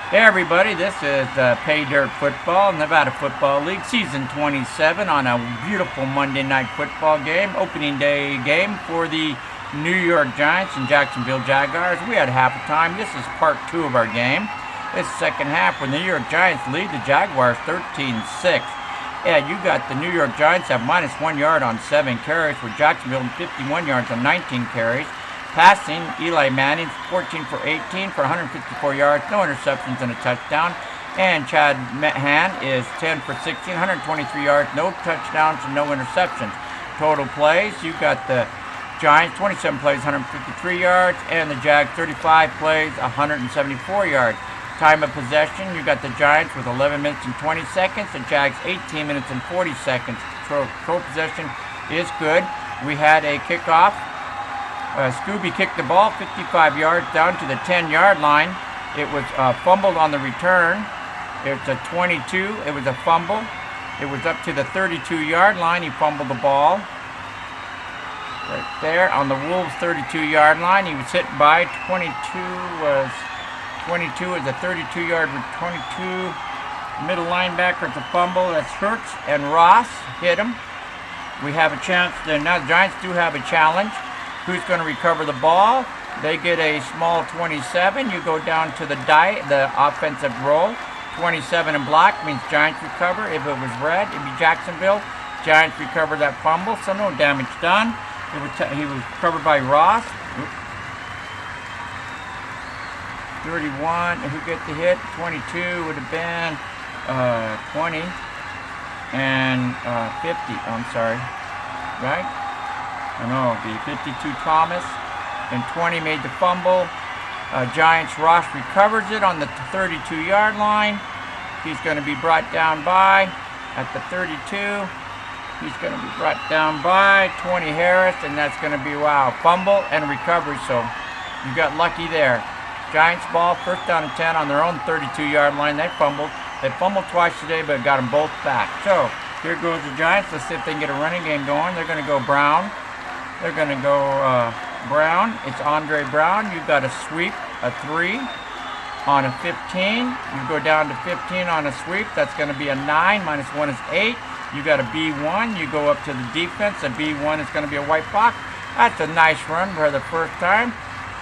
Hey everybody, this is Paydirt Football, Nevada Football League, Season 27 on a beautiful Monday night football game, opening day game for the New York Giants and Jacksonville Jaguars. We had half a time. This is part 2 of our game. This second half where the New York Giants lead the Jaguars 13-6. Yeah, you got the New York Giants have minus 1 yard on 7 carries, with Jacksonville 51 yards on 19 carries. Passing, Eli Manning 14 for 18 for 154 yards, no interceptions and a touchdown. And Chad Meehan is 10 for 16, 123 yards, no touchdowns and no interceptions. Total plays, you got the Giants 27 plays, 153 yards, and the Jags 35 plays, 174 yards. Time of possession, you got the Giants with 11 minutes and 20 seconds, the Jags 18 minutes and 40 seconds. Control possession is good. We had a kickoff. Scooby kicked the ball 55 yards down to the 10-yard line. It was fumbled on the return. It's a 22. It was a fumble. It was up to the 32-yard line. He fumbled the ball. Right there on the Wolves' 32-yard line. He was hit by 22 is a 32-yard 22 middle linebacker. It's a fumble. That's Hurts, and Ross hit him. We have a chance. Now the Giants do have a challenge. Who's going to recover the ball? They get a small 27. You go down to the offensive roll. 27 in black means Giants recover. If it was red, it'd be Jacksonville. Giants recover that fumble, so no damage done. He was covered by Ross. 31. Who get the hit? 22 would have been 20 and 50. I'm sorry, right? I know, the 52 Thomas, and 20 made the fumble. Giants Ross recovers it on the 32-yard line. He's going to be brought down by, at the 32, he's going to be brought down by 20 Harris, and that's going to be, wow, fumble and recovery. So you got lucky there. Giants ball, first down and 10 on their own 32-yard line. They fumbled. They fumbled twice today, but got them both back. So here goes the Giants. Let's see if they can get a running game going. They're going to go Brown. They're going to go Brown. It's Andre Brown. You've got a sweep, a 3 on a 15. You go down to 15 on a sweep. That's going to be a 9. Minus 1 is 8. You got a B1. You go up to the defense. A B1 is going to be a white box. That's a nice run for the first time.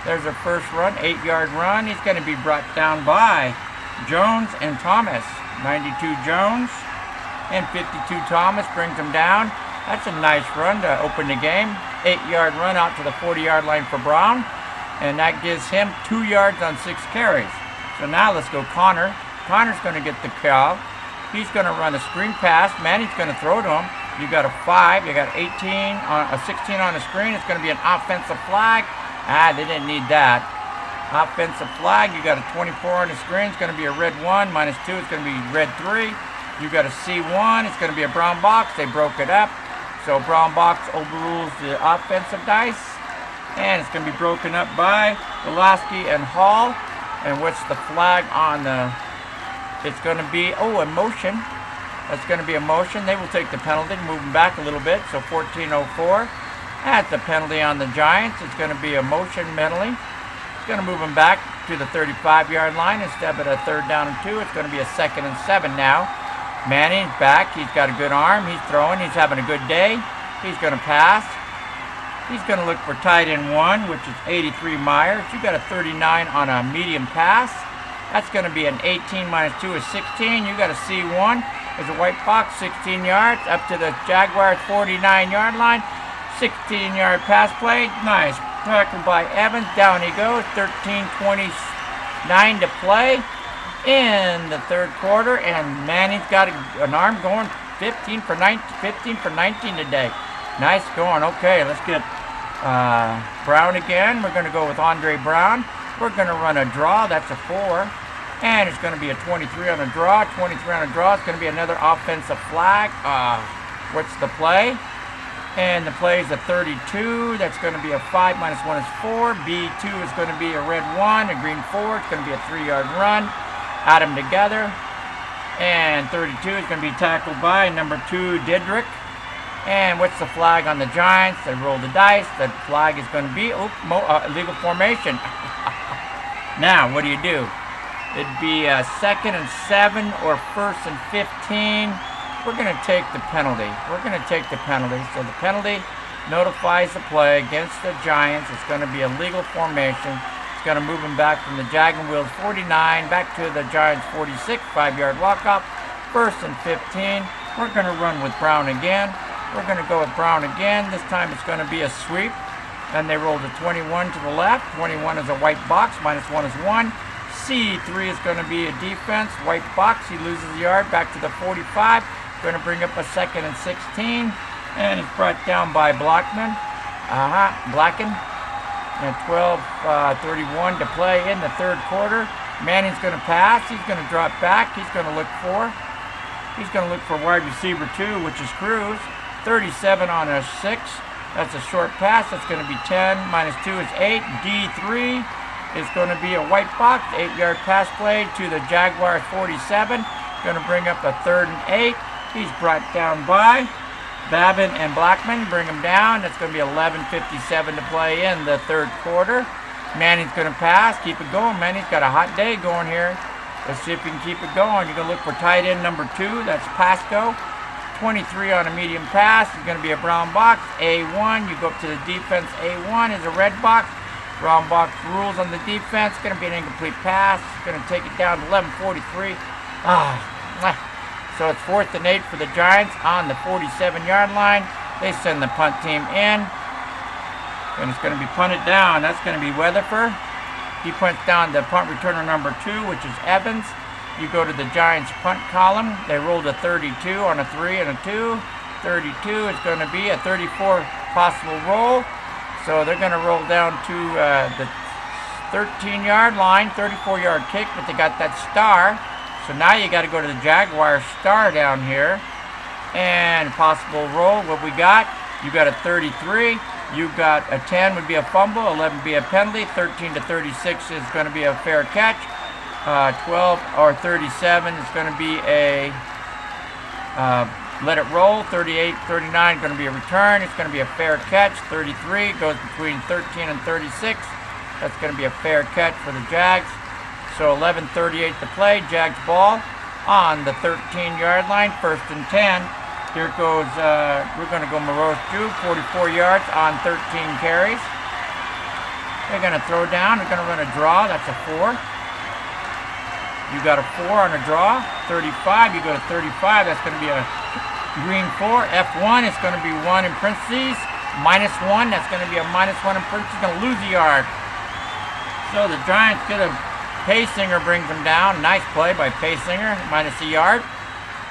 There's a first run, 8-yard run. He's going to be brought down by Jones and Thomas. 92 Jones and 52 Thomas brings him down. That's a nice run to open the game. 8-yard run out to the 40-yard line for Brown. And that gives him 2 yards on 6 carries. So now let's go Connor. Connor's going to get the call. He's going to run a screen pass. Manny's going to throw to him. You got a 5. You got 18 on a 16 on the screen. It's going to be an offensive flag. They didn't need that. Offensive flag. You got a 24 on the screen. It's going to be a red 1. Minus 2. It's going to be red 3. You got a C1. It's going to be a brown box. They broke it up. So brown box overrules the offensive dice. And it's going to be broken up by Golaski and Hall. And what's the flag on the... It's going to be, a motion. That's going to be a motion. They will take the penalty, move them back a little bit. So 14:04. That's a penalty on the Giants. It's going to be a motion penalty. It's going to move them back to the 35-yard line instead of a 3rd down and 2. It's going to be a 2nd and 7 now. Manning's back. He's got a good arm. He's throwing. He's having a good day. He's going to pass. He's going to look for tight end 1, which is 83 Myers. You got a 39 on a medium pass. That's going to be an 18 minus 2 is 16. You got a C1. There's a white box, 16 yards, up to the Jaguars' 49-yard line. 16-yard pass play. Nice. Tackled by Evans. Down he goes. 13:29 to play in the 3rd quarter, and Manning's got an arm going 15 for 19 today. Nice going. Okay, let's get Brown again. We're going to go with Andre Brown. We're going to run a draw. That's a 4. And it's going to be a 23 on a draw. 23 on a draw. It's going to be another offensive flag. What's the play? And the play is a 32. That's going to be a 5 minus 1 is 4. B2 is going to be a red 1, a green 4. It's going to be a 3-yard run. Add them together. And 32 is going to be tackled by number 2, Didrick. And what's the flag on the Giants? They roll the dice. The flag is going to be illegal formation. Now, what do? It'd be 2nd and 7 or 1st and 15. We're going to take the penalty. So the penalty notifies the play against the Giants. It's going to be a legal formation. It's going to move them back from the Jaguars 49 back to the Giants 46, 5-yard walk-off. 1st and 15. We're going to run with Brown again. We're going to go with Brown again. This time it's going to be a sweep. And they roll the 21 to the left. 21 is a white box. -1 is 1. C3 is going to be a defense. White box. He loses a yard back to the 45. Going to bring up a 2nd and 16. And it's brought down by Blackman. Blacken. And 12:31 to play in the 3rd quarter. Manning's going to pass. He's going to drop back. He's going to look for wide receiver 2, which is Cruz. 37 on a 6. That's a short pass. That's going to be 10. -2 is 8. D3 is going to be a white box. 8-yard pass play to the Jaguars 47. Going to bring up a 3rd and 8. He's brought down by Babin and Blackman. Bring him down. That's going to be 11:57 to play in the 3rd quarter. Manning's going to pass. Keep it going. Manning's got a hot day going here. Let's see if he can keep it going. You're going to look for tight end number 2. That's Pasco. 23 on a medium pass. It's going to be a brown box. A1. You go up to the defense. A1 is a red box. Brown box rules on the defense. It's going to be an incomplete pass. It's going to take it down to 11:43. So it's 4th and 8 for the Giants on the 47-yard line. They send the punt team in. And it's going to be punted down. That's going to be Weatherford. He punts down the punt returner number 2, which is Evans. You go to the Giants punt column. They rolled a 32 on a 3 and a 2. 32 is going to be a 34 possible roll. So they're going to roll down to the 13-yard line, 34-yard kick, but they got that star. So now you got to go to the Jaguars star down here. And possible roll, what we got? You got a 33. You got a 10 would be a fumble, 11 would be a penalty, 13 to 36 is going to be a fair catch. 12 or 37 is going to be a let it roll. 38, 39 going to be a return. It's going to be a fair catch. 33 goes between 13 and 36. That's going to be a fair catch for the Jags. So 11:38 to play. Jags ball on the 13-yard line. 1st and 10. Here goes, we're going to go Morose Drew, 44 yards on 13 carries. They're going to throw down. They're going to run a draw. That's a 4. You got a 4 on a draw. 35. You go to 35. That's going to be a green 4. F1 is going to be 1 in parentheses. -1. That's going to be a -1 in parentheses. Going to lose a yard. So the Giants get a Paysinger brings them down. Nice play by Paysinger. -a yard.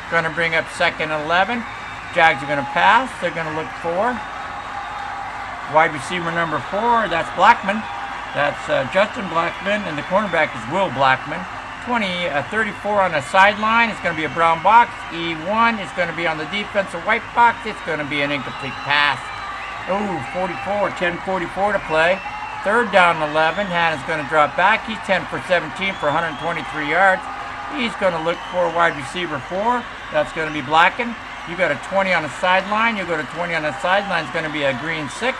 Going to bring up 2nd and 11. Jags are going to pass. They're going to look for wide receiver number 4. That's Blackman. That's Justin Blackman, and the cornerback is Will Blackman. 34 on the sideline. It's going to be a brown box. E1 is going to be on the defensive white box. It's going to be an incomplete pass. Oh, 44, 10:44 to play. 3rd down and 11. Hannah's going to drop back. He's 10 for 17 for 123 yards. He's going to look for wide receiver 4. That's going to be Blacken. You got a 20 on the sideline. You go to 20 on the sideline. It's going to be a green 6.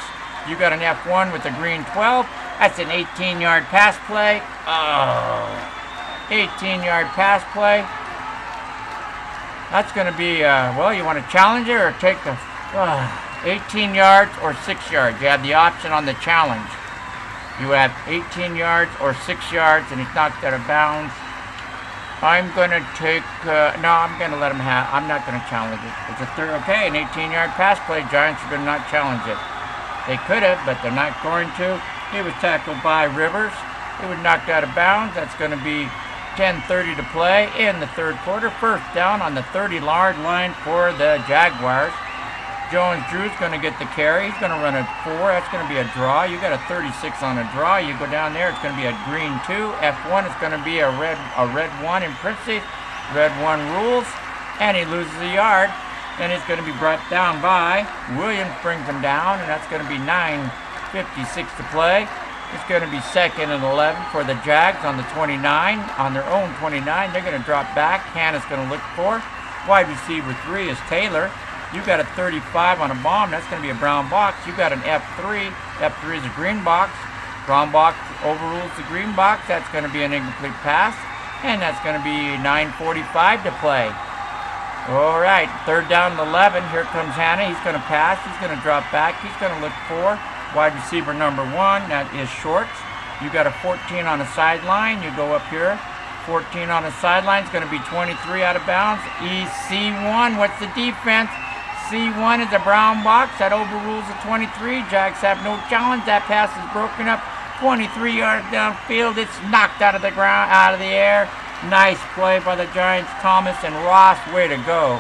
You got an F1 with a green 12. That's an 18-yard pass play. Oh, 18-yard pass play. That's going to be, well, you want to challenge it or take the 18 yards or 6 yards. You have the option on the challenge. You have 18 yards or 6 yards, and he's knocked out of bounds. I'm going to take, no, I'm going to let him have, I'm not going to challenge it. It's a third, okay, an 18-yard pass play. Giants are going to not challenge it. They could have, but they're not going to. He was tackled by Rivers. He was knocked out of bounds. That's going to be 10:30 to play in the 3rd quarter. 1st down on the 30-yard line for the Jaguars. Jones-Drew's going to get the carry. He's going to run a 4. That's going to be a draw. You got a 36 on a draw. You go down there. It's going to be a green 2. F1 is going to be a red 1 in parentheses. Red 1 rules. And he loses a yard. And it's going to be brought down by Williams. Brings him down. And that's going to be 9:56 to play. It's going to be 2nd and 11 for the Jags on the 29. On their own 29. They're going to drop back. Hannah's going to look for. Wide receiver 3 is Taylor. You got a 35 on a bomb. That's going to be a brown box. You got an F3. F3 is a green box. Brown box overrules the green box. That's going to be an incomplete pass. and that's going to be 9:45 to play. All right, 3rd down and 11. Here comes Hannah. He's going to pass. He's going to drop back. He's going to look for wide receiver number 1. That is Shorts. You got a 14 on the sideline. You go up here. 14 on the sideline. It's going to be 23 out of bounds. C1. What's the defense? C1 is a brown box. That overrules the 23. Jags have no challenge. That pass is broken up. 23 yards downfield. It's knocked out of the ground, out of the air. Nice play by the Giants. Thomas and Ross. Way to go.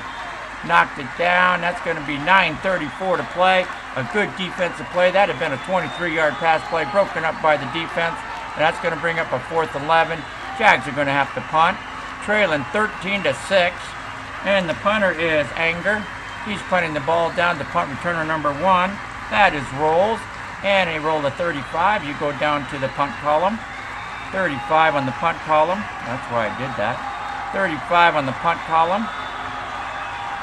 Knocked it down. That's going to be 9:34 to play. A good defensive play. That had been a 23-yard pass play broken up by the defense. And that's going to bring up a 4th 11. Jags are going to have to punt. Trailing 13-6. And the punter is Anger. He's punting the ball down to punt returner number 1. That is Rolls. And a roll of 35. You go down to the punt column. 35 on the punt column. That's why I did that. 35 on the punt column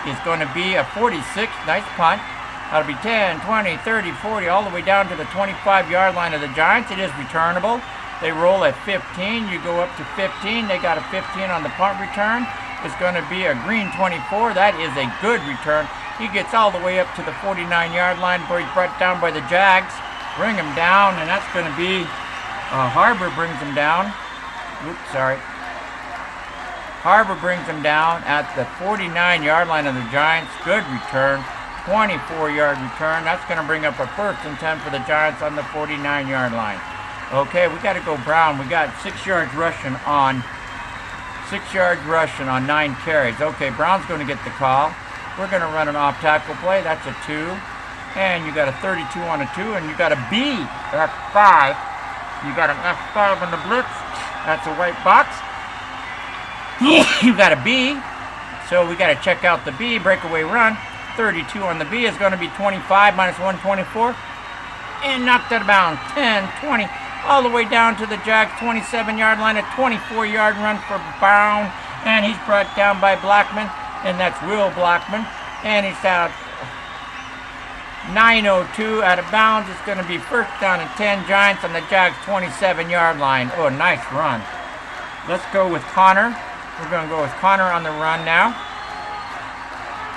is going to be a 46. Nice punt. That'll be 10, 20, 30, 40, all the way down to the 25-yard line of the Giants. It is returnable. They roll at 15. You go up to 15. They got a 15 on the punt return. It's going to be a green 24. That is a good return. He gets all the way up to the 49-yard line, where he's brought down by the Jags. Bring him down, and that's going to be Harbor brings him down. Oops, sorry. Harbor brings him down at the 49-yard line of the Giants. Good return. 24-yard return. That's going to bring up a 1st and 10 for the Giants on the 49-yard line. Okay, we got to go Brown. We got 6 yards rushing on 9 carries. Okay, Brown's going to get the call. We're going to run an off-tackle play. That's a 2. And you got a 32 on a 2, and you got a B, F5. You got an F5 on the blitz. That's a white box. You got a B. So we got to check out the B. Breakaway run. 32 on the B is going to be 25 minus 124. And knocked out of bounds. 10, 20. All the way down to the Jags 27-yard line. A 24-yard run for Brown. And he's brought down by Blackman. And that's Will Blackman. And he's out 9:02 out of bounds. It's going to be 1st down and 10. Giants on the Jags 27-yard line. Oh, nice run. Let's go with Connor. We're going to go with Connor on the run now.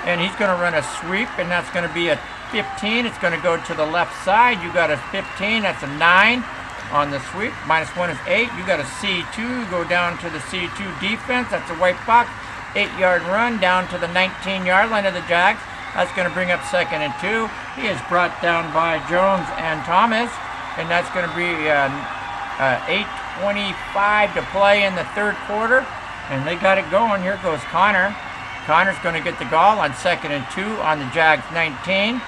And he's going to run a sweep, and that's going to be a 15. It's going to go to the left side. You got a 15. That's a 9 on the sweep. Minus 1 is 8. You got a C2. Go down to the C2 defense. That's a white box. 8-yard run down to the 19-yard line of the Jags. That's going to bring up 2nd and 2. He is brought down by Jones and Thomas. And that's going to be 8:25 to play in the 3rd quarter. And they got it going. Here goes Connor. Connor's going to get the goal on 2nd and 2 on the Jags 19.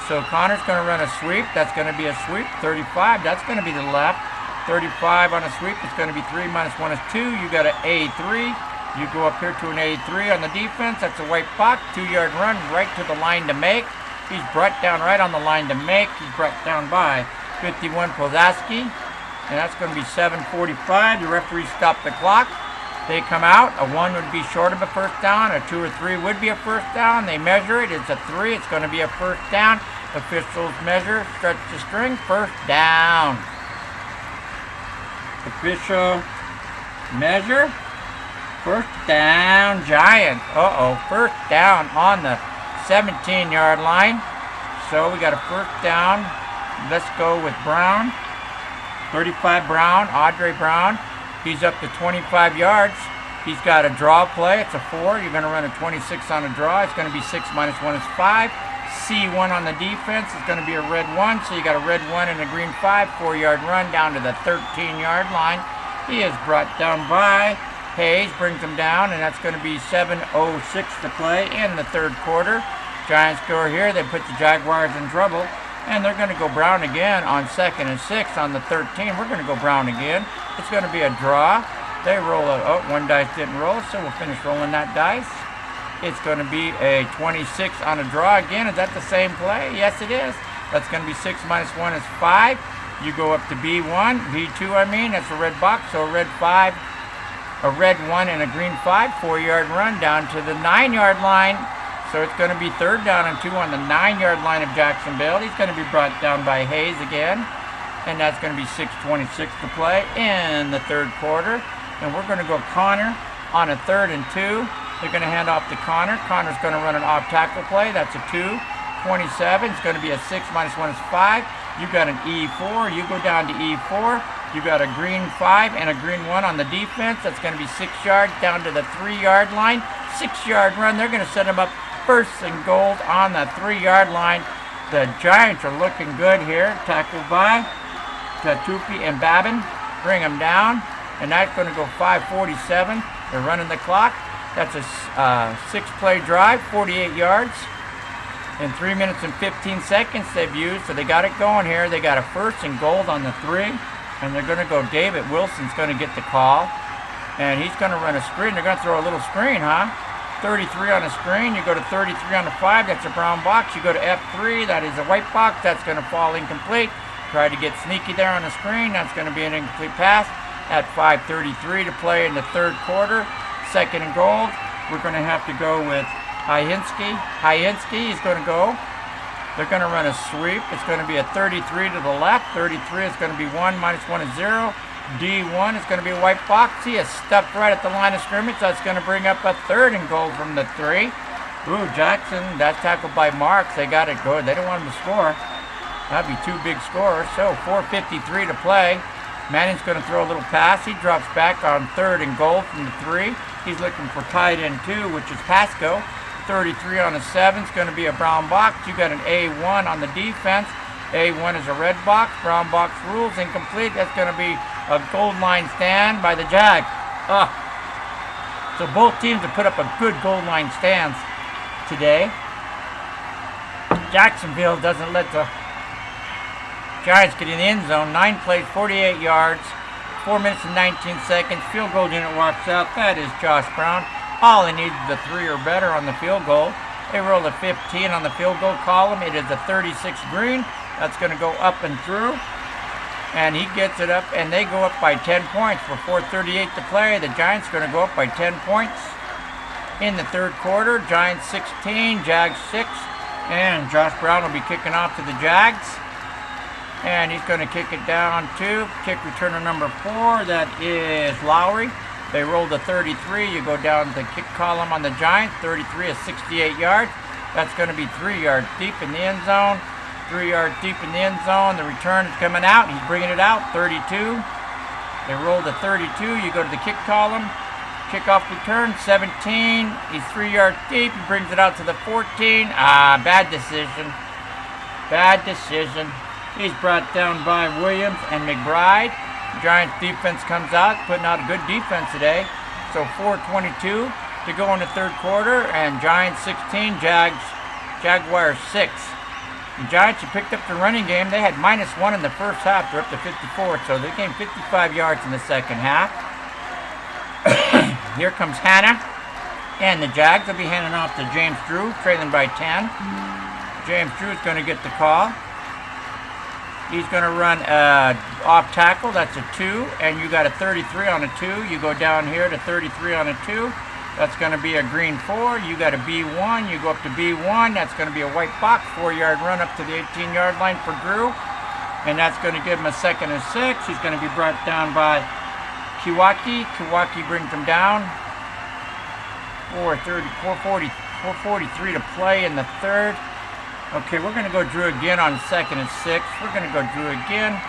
So Connor's going to run a sweep. That's going to be a sweep. 35. That's going to be the left. 35 on a sweep. It's going to be 3 minus 1 is 2. You got an A3. You go up here to an A3 on the defense. That's a white box. 2-yard run right to the line to make. He's brought down right on the line to make. He's brought down by 51 Pozaski. And that's going to be 7:45. The referee stopped the clock. They come out. A 1 would be short of a 1st down. A 2 or 3 would be a 1st down. They measure it. It's a 3. It's going to be a 1st down. Officials measure. Stretch the string. 1st down. Official measure. 1st down, Giants. 1st down on the 17-yard line. So we got a 1st down. Let's go with Brown. 35 Brown, Audrey Brown. He's up to 25 yards. He's got a draw play. It's a 4. You're going to run a 26 on a draw. It's going to be 6 minus 1 is 5. C1 on the defense. It's going to be a red 1. So you got a red 1 and a green 5. 4-yard run down to the 13-yard line. He is brought down by Hayes, brings him down, and that's going to be 7:06 to play in the 3rd quarter. Giants go here. They put the Jaguars in trouble, and they're going to go Brown again on 2nd and 6 on the 13. We're going to go Brown again. It's going to be a draw. They roll a, one dice didn't roll, so we'll finish rolling that dice. It's going to be a 26 on a draw again. Is that the same play? Yes, it is. That's going to be 6 minus 1 is 5. You go up to B1, B2 I mean, that's a red box, so a red 5. A red 1 and a green 5, 4-yard run down to the 9-yard line. So it's going to be 3rd down and 2 on the 9-yard line of Jacksonville. He's going to be brought down by Hayes again. And that's going to be 6:26 to play in the 3rd quarter. and we're going to go Connor on a 3rd and 2. They're going to hand off to Connor. Connor's going to run an off tackle play. That's a 2. 27. It's going to be a 6 minus 1 is 5. You got an E4. You go down to E4. You got a green 5 and a green 1 on the defense. That's going to be 6 yards down to the 3-yard line. 6-yard run. They're going to set them up 1st and goal on the 3-yard line. The Giants are looking good here. Tackled by Tatupi and Babin. Bring them down. And that's going to go 5:47. They're running the clock. That's a 6-play drive, 48 yards. In 3 minutes and 15 seconds they've used. So they got it going here. They got a 1st and goal on the 3. And they're going to go, David Wilson's going to get the call. And he's going to run a screen. They're going to throw a little screen, huh? 33 on a screen. You go to 33 on the 5. That's a brown box. You go to F3. That is a white box. That's going to fall incomplete. Try to get sneaky there on the screen. That's going to be an incomplete pass. At 5:33 to play in the 3rd quarter. 2nd and goal. We're going to have to go with Hyinsky. Hyinsky is going to go. They're going to run a sweep. It's going to be a 33 to the left. 33 is going to be 1 minus 1 is 0. D1 is going to be a white box. He is stuffed right at the line of scrimmage. That's going to bring up a 3rd and goal from the 3. Ooh, Jackson, that tackled by Marks. They got it good. They don't want him to score. That'd be 2 big scores. So 4:53 to play. Manning's going to throw a little pass. He drops back on 3rd and goal from the 3. He's looking for tight end 2, which is Pasco. 33 on a 7 is going to be a brown box. You got an A1 on the defense. A1 is a red box. Brown box rules incomplete. That's going to be a goal line stand by the Jag. So both teams have put up a good goal line stands today. Jacksonville doesn't let the Giants get in the end zone. 9 plays, 48 yards, 4 minutes and 19 seconds. Field goal unit walks out. That is Josh Brown. All he needs is a 3 or better on the field goal. They rolled a 15 on the field goal column. It is a 36 green. That's going to go up and through. And he gets it up, and they go up by 10 points for 4:38 to play. The Giants are going to go up by 10 points in the 3rd quarter. Giants 16, Jags 6. And Josh Brown will be kicking off to the Jags. And he's going to kick it down to kick returner number 4. That is Lowry. They rolled a 33. You go down the kick column on the Giants. 33 is 68 yards. That's going to be 3 yards deep in the end zone. 3 yards deep in the end zone. The return is coming out. He's bringing it out. 32. They rolled a 32. You go to the kick column. Kickoff return. 17. He's 3 yards deep. He brings it out to the 14. Bad decision. Bad decision. He's brought down by Williams and McBride. Giants defense comes out, putting out a good defense today. So 4:22 to go in the 3rd quarter, and Giants 16, Jaguars 6. The Giants have picked up the running game. They had -1 in the 1st half. They're up to 54, so they gained 55 yards in the 2nd half. Here comes Hannah, and the Jags will be handing off to James Drew, trailing by 10. James Drew is going to get the call. He's going to run off tackle. That's a 2. And you got a 33 on a 2. You go down here to 33 on a 2. That's going to be a green 4. You got a B1. You go up to B1. That's going to be a white box. 4-yard run up to the 18-yard line for Drew. And that's going to give him a 2nd and 6. He's going to be brought down by Kiwaki. Kiwaki brings him down. 4:43 to play in the 3rd. Okay, we're going to go Drew again on 2nd and 6. We're going to go Drew again.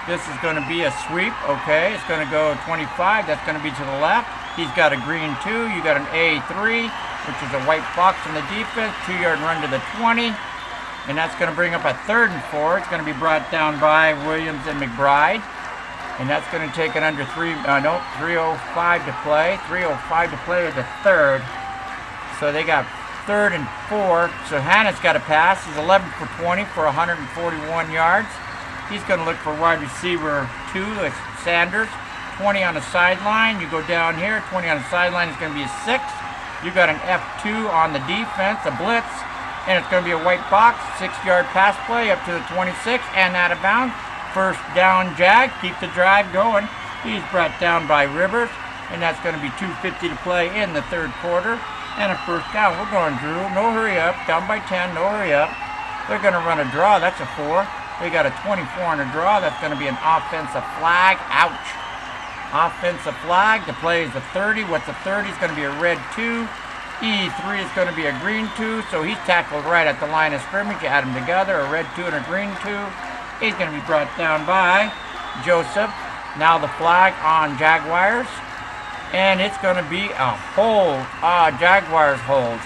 This is going to be a sweep. Okay, it's going to go 25. That's going to be to the left. He's got a green 2. You got an A3, which is a white box in the defense. 2-yard run to the 20. And that's going to bring up a 3rd and 4. It's going to be brought down by Williams and McBride. And that's going to take it under 3:05 to play. 3:05 to play is the 3rd. So they got 3rd and 4. So Hannah's got a pass. He's 11 for 20 for 141 yards. He's going to look for wide receiver 2. It's Sanders. 20 on the sideline. You go down here. 20 on the sideline is going to be a 6. You got an F2 on the defense, a blitz. And it's going to be a white box. 6-yard pass play up to the 26 and out of bounds. 1st down, Jag. Keep the drive going. He's brought down by Rivers. And that's going to be 2:50 to play in the 3rd quarter. And a 1st down. We're going, Drew. No hurry up. Down by 10. No hurry up. They're going to run a draw. That's a 4. They got a 24 on a draw. That's going to be an offensive flag. Ouch. Offensive flag. The play is a 30. What's a 30? It's going to be a red 2. E3 is going to be a green 2. So he's tackled right at the line of scrimmage. You add them together, a red 2 and a green 2. He's going to be brought down by Joseph. Now the flag on Jaguars. And it's going to be a hold. Jaguars hold.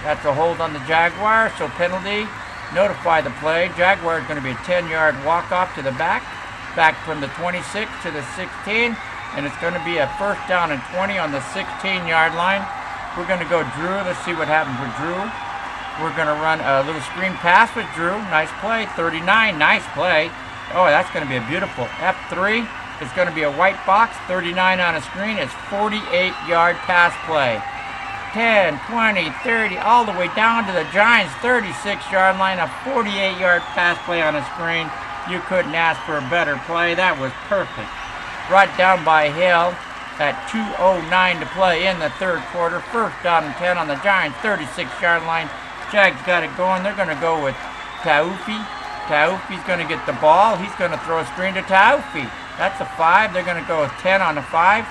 That's a hold on the Jaguars. So penalty. Notify the play. Jaguars going to be a 10-yard walk-off to the back from the 26 to the 16, and it's going to be a first down and 20 on the 16-yard line. We're going to go Drew. Let's see what happens with Drew. We're going to run a little screen pass with Drew. Nice play. 39. Nice play. Oh, that's going to be a beautiful F3. It's going to be a white box. 39 on a screen. It's 48-yard pass play. 10, 20, 30, all the way down to the Giants' 36-yard line. A 48-yard pass play on a screen. You couldn't ask for a better play. That was perfect. Brought down by Hill at 2:09 to play in the third quarter. First down and 10 on the Giants' 36-yard line. Jags got it going. They're going to go with Taufi. Taufi's going to get the ball. He's going to throw a screen to Taufi. That's a 5. They're going to go with 10 on the 5.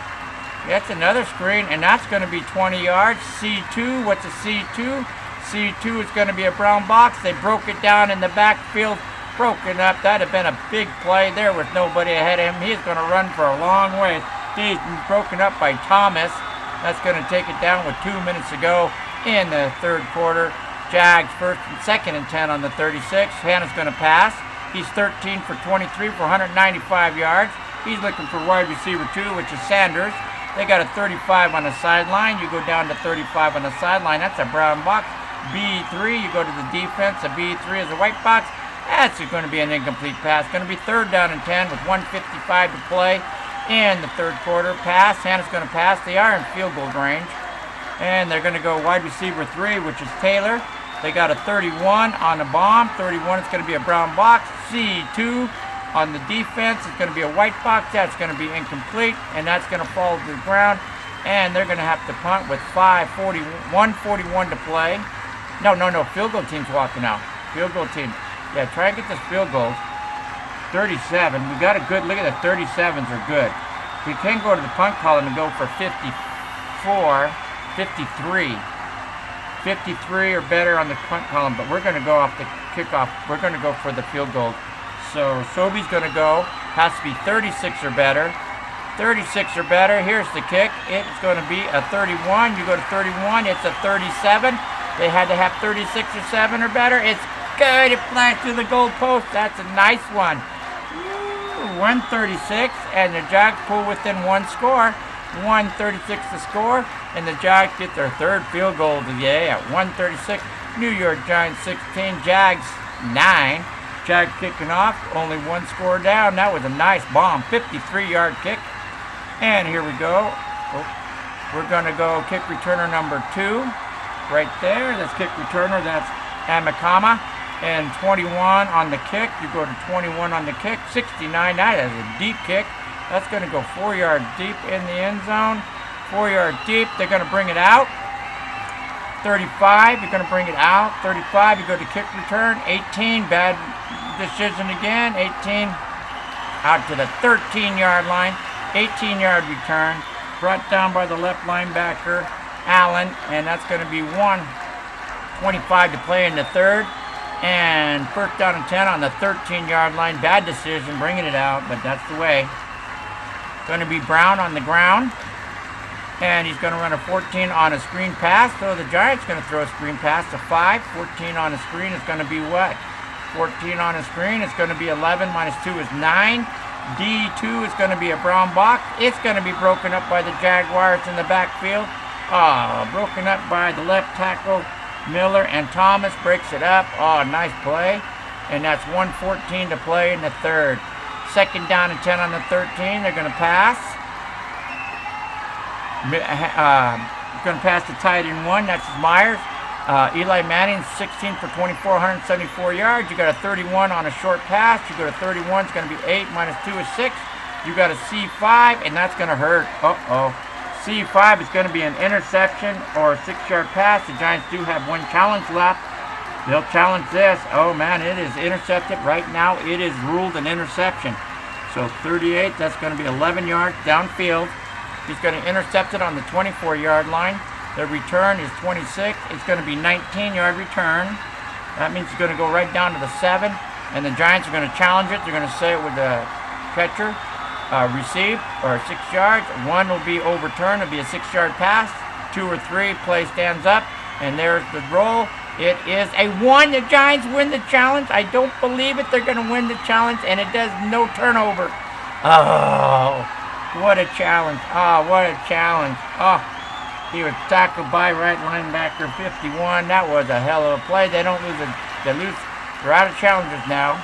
That's another screen, and that's going to be 20 yards. C2, what's a C2? C2 is going to be a brown box. They broke it down in the backfield, broken up. That'd have been a big play. There was nobody ahead of him. He's going to run for a long way. He's broken up by Thomas. That's going to take it down with 2 minutes to go in the third quarter. Jags second and 10 on the 36. Hannah's going to pass. He's 13 for 23 for 195 yards. He's looking for wide receiver 2, which is Sanders. They got a 35 on the sideline. You go down to 35 on the sideline. That's a brown box. B3, you go to the defense. A B3 is a white box. That's going to be an incomplete pass. Going to be third down and 10 with 1:55 to play in the third quarter. Pass. Hannah's going to pass. They are in field goal range. And they're going to go wide receiver 3, which is Taylor. They got a 31 on the bomb. 31 is going to be a brown box. C2. On the defense, it's going to be a white box. That's going to be incomplete, and that's going to fall to the ground. And they're going to have to punt with 1:41 to play. No. Field goal team's walking out. Field goal team. Yeah, try and get this field goal. 37. We got a good look at the 37s are good. We can go to the punt column and go for 54, 53. 53 or better on the punt column, but we're going to go off the kickoff. We're going to go for the field goal. So Sobe's going to go. Has to be 36 or better. 36 or better. Here's the kick. It's going to be a 31. You go to 31. It's a 37. They had to have 36 or 7 or better. It's good. It flies through the goal post. That's a nice one. 136. And the Jags pull within one score. 136 to score. And the Jags get their third field goal of the day at 136. New York Giants 16. Jags 9. Jags kicking off, only one score down. That was a nice bomb, 53-yard kick. And here we go. We're going to go kick returner number 2. Right there, that's kick returner. That's Amakama. And 21 on the kick. You go to 21 on the kick. 69, that is a deep kick. That's going to go 4 yards deep in the end zone. 4 yards deep. They're going to bring it out. 35, you're going to bring it out. 35, you go to kick return. 18, bad decision again. 18 out to the 13-yard line. 18-yard return. Brought down by the left linebacker, Allen. And that's going to be 1:25 to play in the third. And first down and 10 on the 13-yard line. Bad decision, bringing it out, but that's the way. Going to be Brown on the ground. And he's going to run a 14 on a screen pass. So the Giants going to throw a screen pass to 5. 14 on a screen is going to be what? 14 on a screen. It's going to be 11 minus 2 is 9. D2 is going to be a brown box. It's going to be broken up by the Jaguars in the backfield. Broken up by the left tackle, Miller, and Thomas breaks it up. Nice play. And that's 1:14 to play in the third. Second down and 10 on the 13. They're going to pass. Going to pass to tight end 1. That's Myers. Eli Manning, 16 for 24, 174 yards. You got a 31 on a short pass. You go to 31. It's going to be 8 minus 2 is 6. You got a C5, and that's going to hurt. C5 is going to be an interception or a 6-yard pass. The Giants do have one challenge left. They'll challenge this. Oh, man, it is intercepted. Right now, it is ruled an interception. So 38, that's going to be 11 yards downfield. He's going to intercept it on the 24-yard line. The return is 26. It's going to be 19-yard return. That means it's going to go right down to the 7. And the Giants are going to challenge it. They're going to say it with the catcher. Received, or 6 yards. 1 will be overturned. It'll be a 6-yard pass. 2 or 3, play stands up. And there's the roll. It is a 1. The Giants win the challenge. I don't believe it. They're going to win the challenge, and it does no turnover. Oh, what a challenge. Oh, what a challenge. Oh, he was tackled by right linebacker 51. That was a hell of a play. They don't lose it. They're out of challenges now.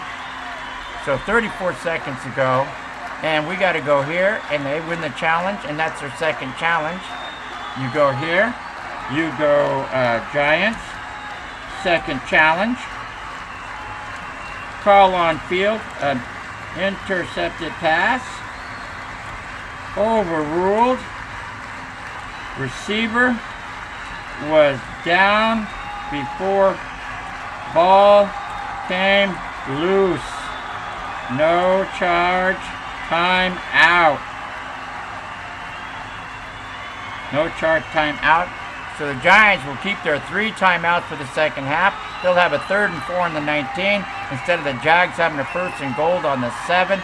So 34 seconds to go. And we got to go here, and they win the challenge, and that's their second challenge. You go here. You go Giants. Second challenge. Call on field. An intercepted pass. Overruled. Receiver was down before ball came loose. No charge. Time out. No charge, time out. So the Giants will keep their 3 timeouts for the second half. They'll have a 3rd and 4 on the 19 instead of the Jags having a 1st and goal on the 7.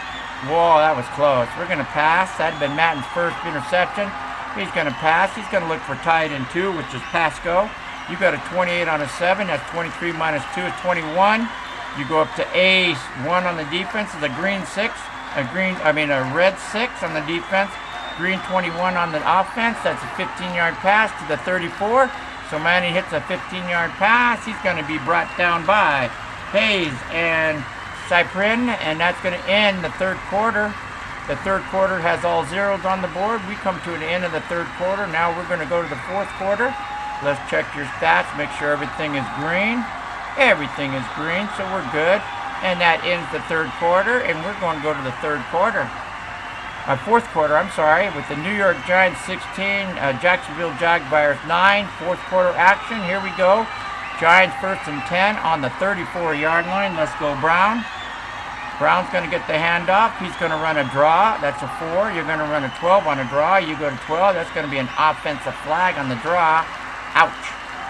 Whoa, that was close. We're going to pass. That had been Matten's first interception. He's going to pass. He's going to look for tight end 2, which is Pasco. You got a 28 on a 7. That's 23 minus 2 is 21. You go up to A1 on the defense. It's a green 6. A red 6 on the defense. Green 21 on the offense. That's a 15-yard pass to the 34. So Manny hits a 15-yard pass. He's going to be brought down by Hayes and Cyprin, and that's going to end the third quarter. The third quarter has all zeros on the board. We come to an end of the third quarter. Now we're going to go to the fourth quarter. Let's check your stats. Make sure everything is green. Everything is green, so we're good. And that ends the third quarter, and we're going to go to the fourth quarter, I'm sorry, with the New York Giants 16, Jacksonville Jaguars 9, fourth quarter action. Here we go. Giants 1st and 10 on the 34-yard line. Let's go Brown. Brown's going to get the handoff. He's going to run a draw. That's a 4. You're going to run a 12 on a draw. You go to 12. That's going to be an offensive flag on the draw. Ouch.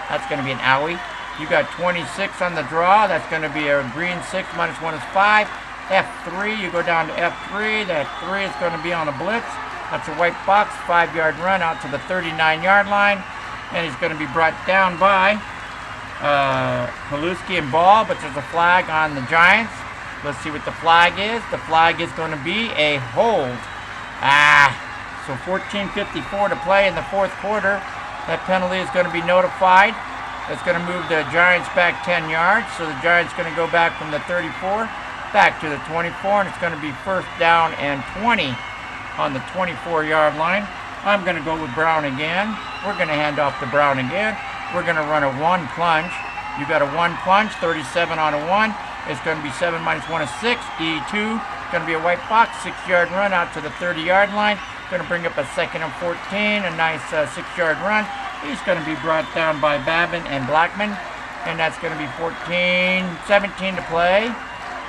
That's going to be an owie. You got 26 on the draw. That's going to be a green 6 minus 1 is 5. F3, you go down to F3. That 3 is going to be on a blitz. That's a white box, 5-yard run out to the 39-yard line. And he's going to be brought down by Paluski and Ball, but there's a flag on the Giants. Let's see what the flag is. The flag is going to be a hold. So 14:54 to play in the fourth quarter. That penalty is going to be notified. That's going to move the Giants back 10 yards. So the Giants going to go back from the 34 back to the 24, and it's going to be 1st down and 20 on the 24-yard line. I'm going to go with Brown again. We're going to hand off to Brown again. We're going to run a 1 plunge. You got a 1 plunge, 37 on a 1. It's going to be 7 minus 1 is 6. E2, going to be a white box, 6-yard run out to the 30-yard line. Going to bring up a 2nd and 14, a nice 6-yard run. He's going to be brought down by Babin and Blackman, and that's going to be 14-17 to play.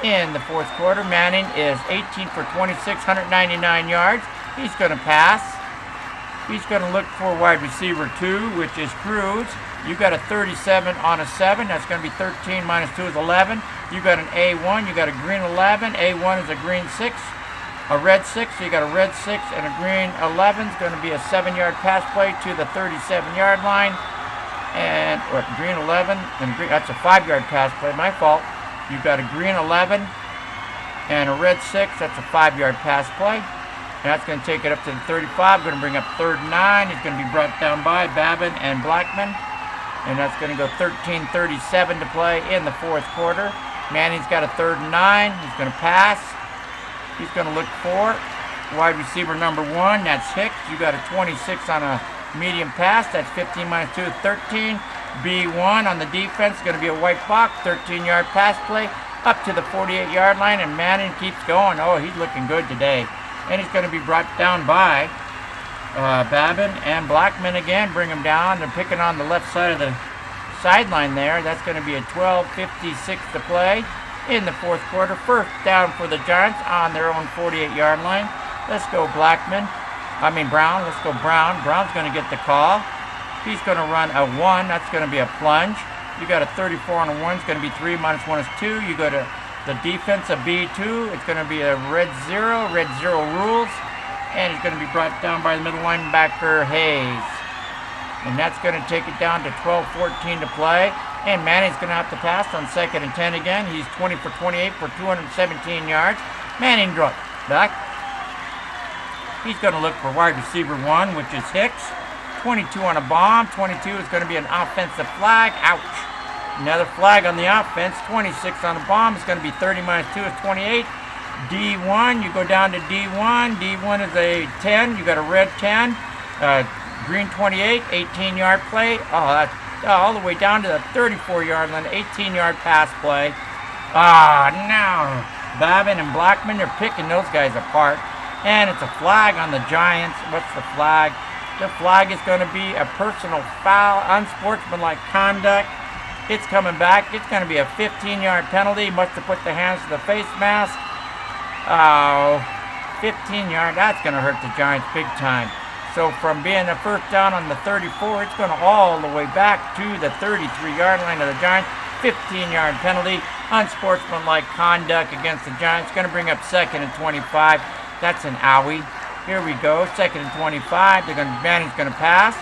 In the fourth quarter, Manning is 18 for 26, 199 yards. He's going to pass. He's going to look for wide receiver 2, which is Cruz. You got a 37 on a 7. That's going to be 13 minus 2 is 11. You got an A1. You got a green 11. A1 is a green 6. A red 6. So you got a red 6 and a green 11. It's going to be a 7-yard pass play to the 37-yard line. And green 11 and green. That's a 5-yard pass play. My fault. You got a green 11 and a red 6. That's a 5-yard pass play. And that's going to take it up to the 35. Going to bring up 3rd and 9. He's going to be brought down by Babin and Blackman. And that's going to go 13:37 to play in the fourth quarter. Manning's got a 3rd and 9. He's going to pass. He's going to look for wide receiver number 1. That's Hicks. You got a 26 on a medium pass. That's 15 minus 2 is 13. B1 on the defense, going to be a white box, 13-yard pass play up to the 48-yard line, and Manning keeps going. Oh, he's looking good today. And he's going to be brought down by Babin and Blackman again. Bring him down. They're picking on the left side of the sideline there. That's going to be a 12:56 to play in the fourth quarter. First down for the Giants on their own 48-yard line. Let's go Brown. Let's go Brown. Brown's going to get the call. He's going to run a 1. That's going to be a plunge. You got a 34 on a 1. It's going to be 3 minus 1 is 2. You go to the defense, a B2. It's going to be a red 0. Red 0 rules. And it's going to be brought down by the middle linebacker, Hayes. And that's going to take it down to 12-14 to play. And Manning's going to have to pass on 2nd and 10 again. He's 20 for 28 for 217 yards. Manning dropped back. He's going to look for wide receiver 1, which is Hicks. 22 on a bomb. 22 is going to be an offensive flag. Ouch. Another flag on the offense. 26 on a bomb. It's going to be 30 minus 2 is 28. D1, you go down to D1. D1 is a 10. You got a red 10. Green 28, 18-yard play. Oh, that's all the way down to the 34-yard line, 18-yard pass play. No. Babin and Blackman, they're picking those guys apart. And it's a flag on the Giants. What's the flag? The flag is going to be a personal foul, unsportsmanlike conduct. It's coming back. It's going to be a 15-yard penalty. Must have put the hands to the face mask. 15-yard. That's going to hurt the Giants big time. So from being a first down on the 34, it's going to all the way back to the 33-yard line of the Giants. 15-yard penalty, unsportsmanlike conduct against the Giants. Going to bring up 2nd and 25. That's an owie. Here we go, 2nd and 25. Manning's going to pass.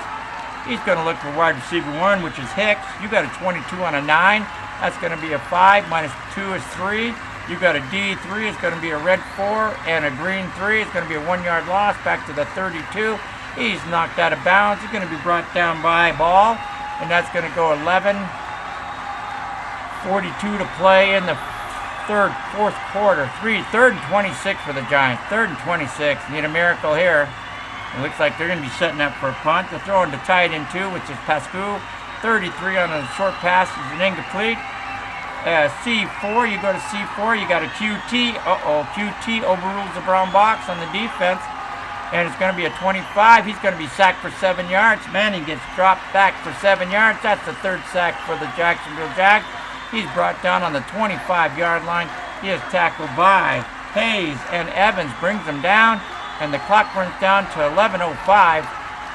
He's going to look for wide receiver 1, which is Hicks. You got a 22 on a 9. That's going to be a 5. Minus 2 is 3. You got a D3. It's going to be a red 4 and a green 3. It's going to be a 1-yard loss back to the 32. He's knocked out of bounds. He's going to be brought down by ball. And that's going to go 11:42 to play in the fourth quarter. 3rd and 26 for the Giants. 3rd and 26. Need a miracle here. It looks like they're going to be setting up for a punt. They're throwing to tight end 2, which is Pascu. 33 on a short pass is an incomplete. C4, you go to C4, you got a QT. QT overrules the brown box on the defense. And it's going to be a 25. He's going to be sacked for 7 yards. Manning gets dropped back for 7 yards. That's the 3rd sack for the Jacksonville Jags. He's brought down on the 25-yard line. He is tackled by Hayes, and Evans brings him down. And the clock runs down to 11:05.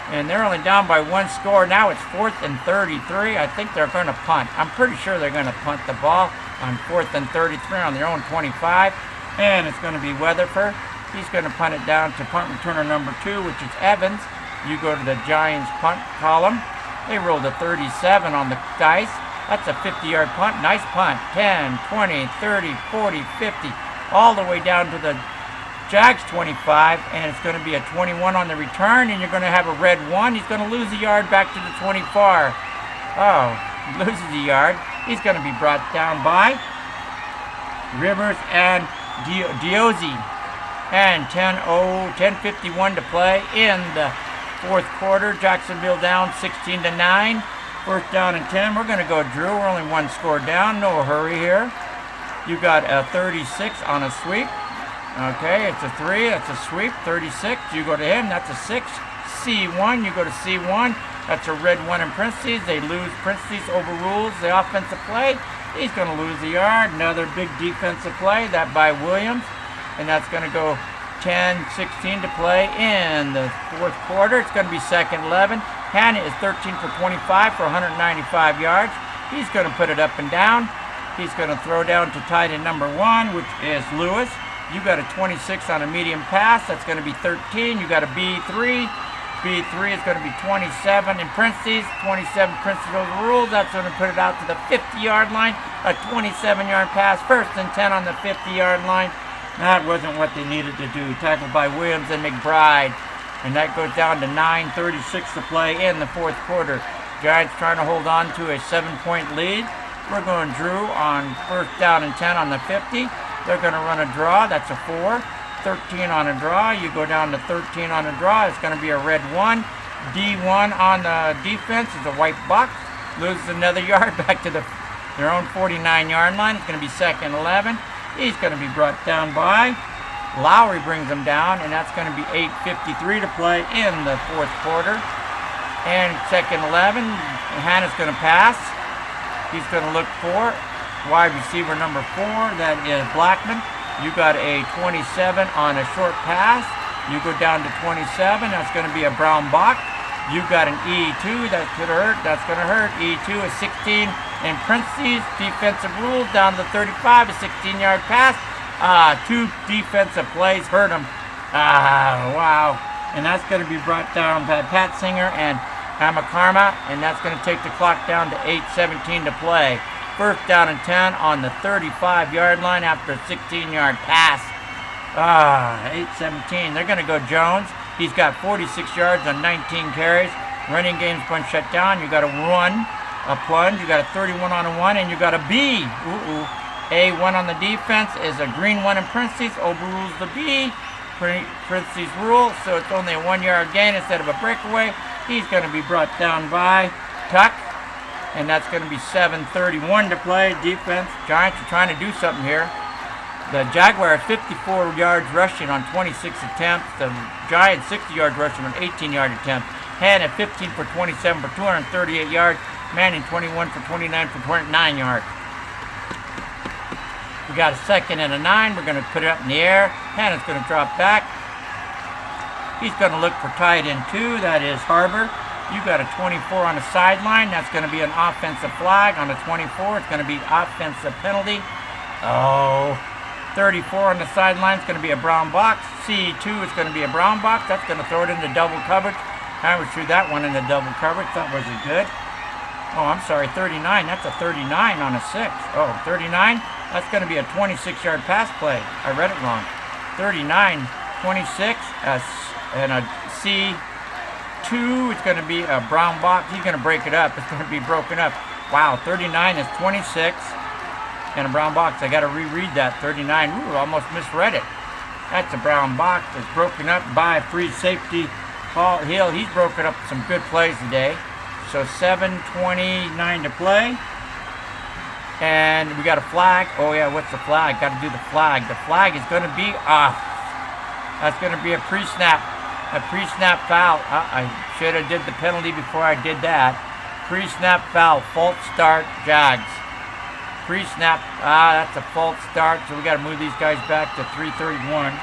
And they're only down by 1 score. Now it's 4th and 33. I think they're going to punt. I'm pretty sure they're going to punt the ball on 4th and 33 on their own 25. And it's going to be Weatherford. He's going to punt it down to punt returner number 2, which is Evans. You go to the Giants punt column. They rolled a 37 on the dice. That's a 50-yard punt. Nice punt. 10, 20, 30, 40, 50. All the way down to the Jags 25. And it's going to be a 21 on the return. And you're going to have a red 1. He's going to lose a yard back to the 24. Loses a yard. He's going to be brought down by Rivers and Diozzi. And 10:51 to play in the fourth quarter. Jacksonville down 16-9. First down and 10. We're going to go Drew. We're only 1 score down. No hurry here. You got a 36 on a sweep. Okay, it's a 3. That's a sweep. 36. You go to him. That's a 6. C1. You go to C1. That's a red 1 in parentheses. They lose parentheses. Overrules the offensive play. He's going to lose a yard. Another big defensive play. That by Williams. And that's going to go 10-16 to play in the fourth quarter. It's going to be 2nd 11. Hannah is 13 for 25 for 195 yards. He's going to put it up and down. He's going to throw down to tight end number 1, which is Lewis. You got a 26 on a medium pass. That's going to be 13. You got a B3. B3 is going to be 27 in parentheses. 27 parentheses overruled. That's going to put it out to the 50-yard line. A 27-yard pass. 1st and 10 on the 50-yard line. That wasn't what they needed to do. Tackled by Williams and McBride. And that goes down to 9:36 to play in the fourth quarter. Giants trying to hold on to a 7-point lead. We're going Drew on 1st down and 10 on the 50. They're going to run a draw. That's a 4. 13 on a draw. You go down to 13 on a draw. It's going to be a red 1. D1 on the defense is a white box. Loses another yard back to their own 49-yard line. It's going to be 2nd 11. He's going to be brought down by Lowry, brings him down, and that's going to be 8:53 to play in the fourth quarter. And 2nd 11, Hannah's going to pass. He's going to look for wide receiver number 4, that is Blackman. You got a 27 on a short pass. You go down to 27, that's going to be a brown box. You got an E2, that's going to hurt, that's going to hurt. E2 is 16 in parentheses. Defensive rules down to 35, a 16-yard pass. 2 defensive plays hurt him. Wow. And that's going to be brought down by Pat Singer and Amakarma, and that's going to take the clock down to 8:17 to play. First down and 10 on the 35-yard line after a 16-yard pass. 8:17. They're going to go Jones. He's got 46 yards on 19 carries. Running game's been shut down. You got a run, a plunge. You got a 31 on a 1, and you got a B. A1 on the defense is a green 1 in parentheses. Overrules the B. Parentheses rule, so it's only a 1-yard gain instead of a breakaway. He's going to be brought down by Tuck, and that's going to be 7:31 to play. Defense, Giants are trying to do something here. The Jaguars 54 yards rushing on 26 attempts. The Giants 60 yards rushing on 18-yard attempts. Hannah 15 for 27 for 238 yards. Manning 21 for 29 for 29 yards. We got a 2nd and a 9. We're going to put it up in the air. Hannah's going to drop back. He's going to look for tight end 2. That is Harbor. You got a 24 on the sideline. That's going to be an offensive flag on the 24. It's going to be offensive penalty. 34 on the sideline is going to be a brown box. C2 is going to be a brown box. That's going to throw it into double coverage. I threw that one into double coverage. That wasn't good. I'm sorry, 39. That's a 39 on a 6. 39. That's going to be a 26-yard pass play. I read it wrong. 39, 26, and a C2 is going to be a brown box. He's going to break it up. It's going to be broken up. Wow, 39 is 26 and a brown box. I got to reread that. 39. Almost misread it. That's a brown box. It's broken up by free safety Paul Hill. He's broken up some good plays today. So 7:29 to play. And we got a flag. What's the flag? Got to do the flag. The flag is going to be off. That's going to be a pre-snap. A pre-snap foul. I should have did the penalty before I did that. Pre-snap foul. False start, Jags. Pre-snap. That's a false start. So we got to move these guys back to 3:31.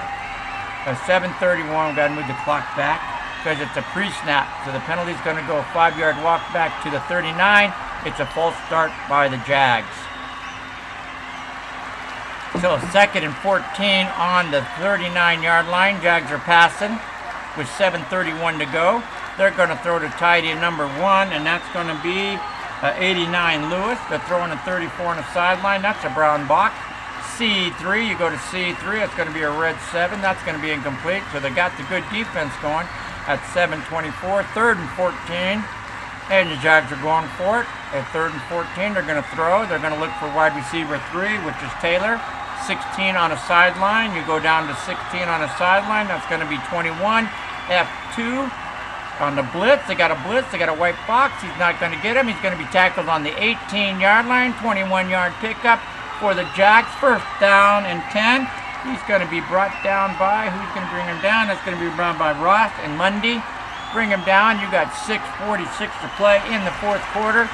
7:31. We got to move the clock back because it's a pre-snap. So the penalty is going to go a 5-yard walk back to the 39. It's a false start by the Jags. So 2nd and 14 on the 39-yard line. Jags are passing with 7:31 to go. They're going to throw to tight end number 1, and that's going to be 89 Lewis. They're throwing a 34 on the sideline. That's a brown box. C3, you go to C3. It's going to be a red 7. That's going to be incomplete. So they got the good defense going at 7:24. 3rd and 14. And the Jags are going for it. At 3rd and 14, they're going to throw. They're going to look for wide receiver 3, which is Taylor. 16 on a sideline. You go down to 16 on a sideline. That's going to be 21. F2 on the blitz. They got a blitz. They got a white box. He's not going to get him. He's going to be tackled on the 18-yard line. 21-yard pickup for the Jags. First down and 10. He's going to be brought down by, who's going to bring him down? That's going to be brought by Ross and Mundy. Bring him down. You got 6:46 to play in the 4th quarter.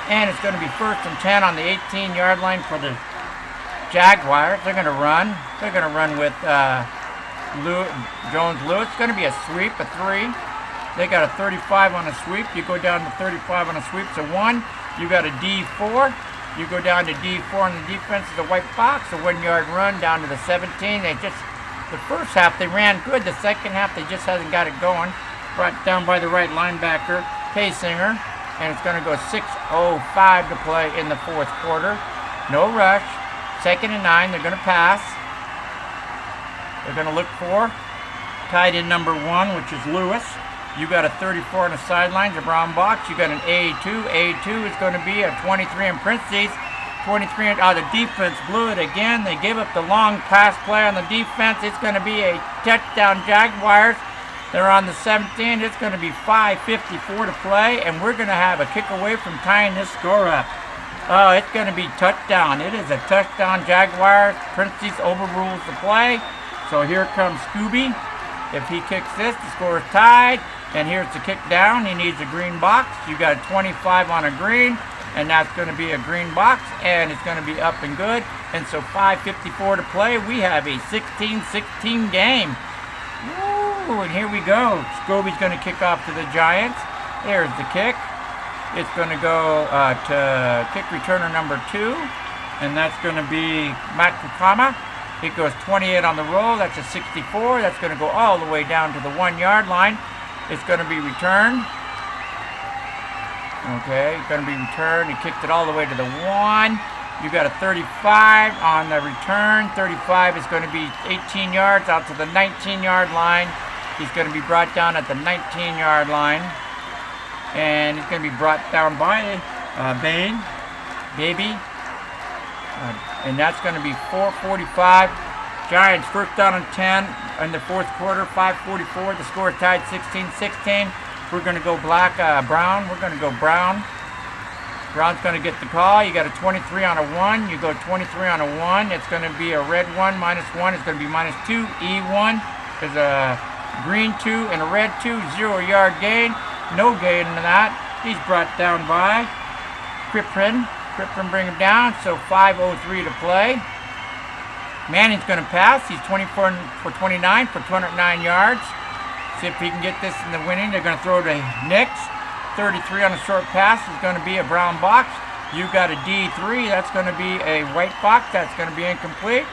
And it's going to be 1st and 10 on the 18-yard line for the Jaguars. They're going to run. They're going to run with Jones-Lewis. It's going to be a sweep, a 3. They got a 35 on a sweep. You go down to 35 on a sweep. So 1. You got a D4. You go down to D4 on the defense. It's a white box. A 1-yard run down to the 17. The first half they ran good. The second half they just hasn't got it going. Brought down by the right linebacker, Paysinger. And it's going to go 6:05 to play in the 4th quarter. No rush. 2nd and 9. They're going to pass. They're going to look for tight end number 1, which is Lewis. You got a 34 on the sidelines, a brown box. You got an A2. A2 is going to be a 23 in parentheses. 23. The defense blew it again. They gave up the long pass play on the defense. It's going to be a touchdown Jaguars. They're on the 17. It's going to be 5:54 to play, and we're going to have a kick away from tying this score up. It's going to be touchdown. It is a touchdown Jaguars. Parentheses overrules the play. So here comes Scooby. If he kicks this, the score is tied. And here's the kick down. He needs a green box. You got a 25 on a green. and that's going to be a green box, and it's going to be up and good. And so 5:54 to play. We have a 16-16 game. Woo, and here we go. Scobie's going to kick off to the Giants. There's the kick. It's going to go to kick returner number 2, and that's going to be Matt Kukama. It goes 28 on the roll. That's a 64. That's going to go all the way down to the 1-yard line. It's going to be returned. Okay, it's going to be returned. He kicked it all the way to the 1. You got a 35 on the return. 35 is going to be 18 yards out to the 19-yard line. He's going to be brought down at the 19-yard line. And he's going to be brought down by Baby. And that's going to be 4:45. Giants first down and 10 in the fourth quarter, 5:44. The score tied 16-16. We're going to go Brown. We're going to go Brown. Brown's going to get the call. You got a 23 on a 1. You go 23 on a 1. It's going to be a red 1, -1. It's going to be -2. E1 is a green 2 and a red 2. 0-yard gain. No gain in that. He's brought down by Crippen. Crippen bring him down. So 5:03 to play. Manning's going to pass. He's 24 for 29 for 209 yards. See if he can get this in the winning. They're going to throw to Nix. 33 on a short pass is going to be a brown box. You got a D3. That's going to be a white box. That's going to be incomplete.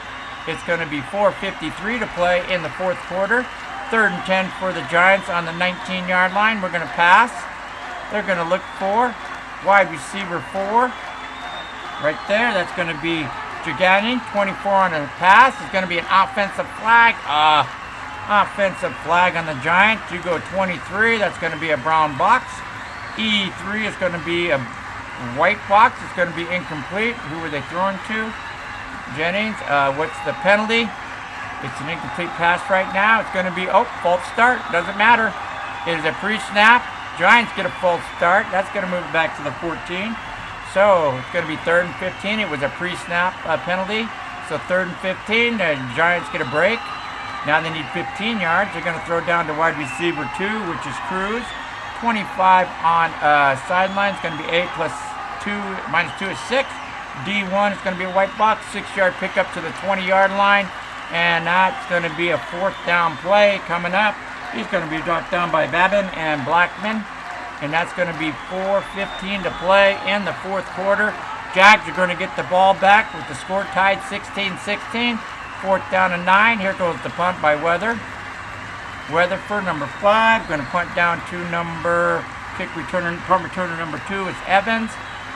It's going to be 4:53 to play in the fourth quarter. 3rd and 10 for the Giants on the 19-yard line. We're going to pass. They're going to look for wide receiver 4. Right there. That's going to be Jagani. 24 on a pass. It's going to be an offensive flag. Offensive flag on the Giants. You go 23. That's going to be a brown box. E3 is going to be a white box. It's going to be incomplete. Who were they throwing to? Jennings. What's the penalty? It's an incomplete pass right now. It's going to be, false start. Doesn't matter. It is a pre-snap. Giants get a false start. That's going to move it back to the 14. So it's going to be 3rd and 15. It was a pre-snap penalty. So 3rd and 15. The Giants get a break. Now they need 15 yards. They're going to throw down to wide receiver 2, which is Cruz. 25 on sideline. It's going to be 8 plus 2, -2 is 6. D1 is going to be a white box. 6-yard pickup to the 20-yard line. And that's going to be a 4th down play coming up. He's going to be dropped down by Babin and Blackman. And that's going to be 4:15 to play in the fourth quarter. Jags are going to get the ball back with the score tied 16-16. 4th down and 9. Here goes the punt by Weatherford, number 5. Going to punt down to punt returner number 2 is Evans.